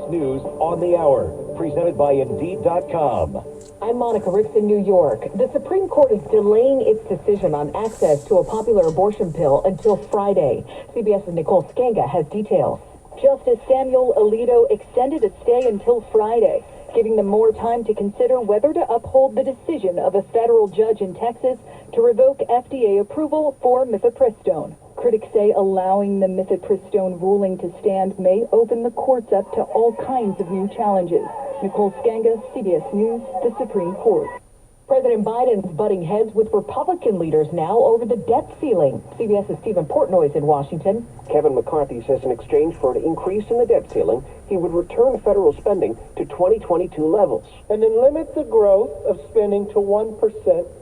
CBS News on the Hour, presented by Indeed.com. I'm Monica Ricks in New York. The Supreme Court is delaying its decision on access to a popular abortion pill until Friday. CBS's Nicole Skanga has details. Justice Samuel Alito extended a stay until Friday, giving them more time to consider whether to uphold the decision of a federal judge in Texas to revoke FDA approval for mifepristone. Critics say allowing the mifepristone ruling to stand may open the courts up to all kinds of new challenges. Nicole Skanga, CBS News, the Supreme Court. President Biden's butting heads with Republican leaders now over the debt ceiling. CBS's Stephen Portnoy's in Washington. Kevin McCarthy says in exchange for an increase in the debt ceiling, he would return federal spending to 2022 levels. And then limit the growth of spending to 1%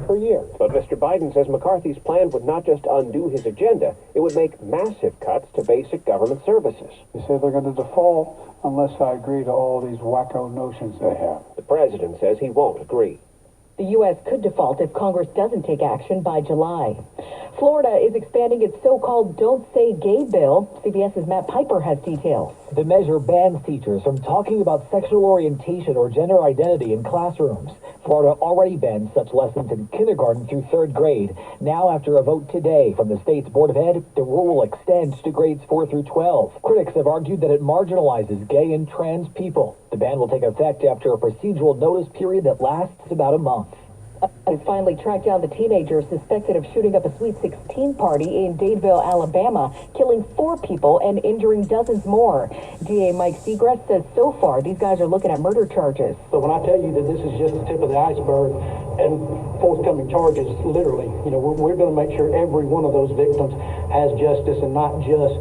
per year. But Mr. Biden says McCarthy's plan would not just undo his agenda, it would make massive cuts to basic government services. They say they're going to default unless I agree to all these wacko notions they have. The president says he won't agree. The U.S. could default if Congress doesn't take action by July. Florida is expanding its so-called Don't Say Gay bill. CBS's Matt Piper has details. The measure bans teachers from talking about sexual orientation or gender identity in classrooms. Florida already bans such lessons in kindergarten through third grade. Now, after a vote today from the state's Board of Ed, the rule extends to grades 4 through 12. Critics have argued that it marginalizes gay and trans people. The ban will take effect after a procedural notice period that lasts about a month. Has finally tracked down the teenager suspected of shooting up a Sweet 16 party in Dadeville, Alabama, killing 4 people and injuring dozens more. DA Mike Segrest says so far these guys are looking at murder charges. So when I tell you that this is just the tip of the iceberg and forthcoming charges, literally, we're going to make sure every one of those victims has justice and not just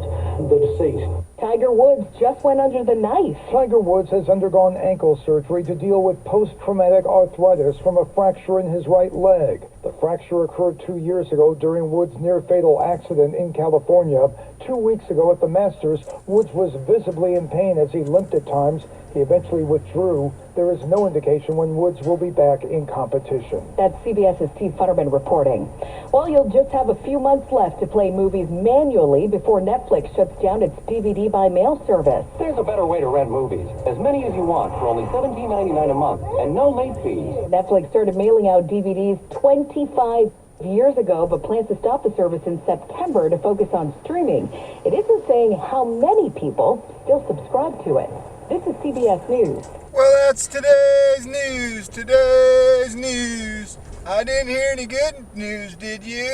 the deceased. Tiger Woods just went under the knife. Tiger Woods has undergone ankle surgery to deal with post-traumatic arthritis from a fracture in his right leg. The fracture occurred 2 years ago during Woods' near-fatal accident in California. 2 weeks ago at the Masters, Woods was visibly in pain as he limped at times. He eventually withdrew. There is no indication when Woods will be back in competition. That's CBS's Steve Futterman reporting. Well, you'll just have a few months left to play movies manually before Netflix shuts down its DVD by mail service. There's a better way to rent movies. As many as you want for only $17.99 a month and no late fees. Netflix started mailing out DVDs 25 years ago, but plans to stop the service in September to focus on streaming. It isn't saying how many people still subscribe to it. This is CBS News. Well, that's today's news. Today's news. I didn't hear any good news, did you?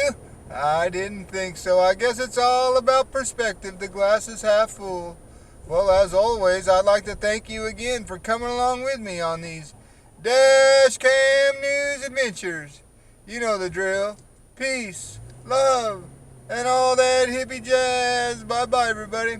I didn't think so. I guess it's all about perspective. The glass is half full. Well, as always, I'd like to thank you again for coming along with me on these Dash Cam News adventures. You know the drill. Peace, love, and all that hippie jazz. Bye-bye, everybody.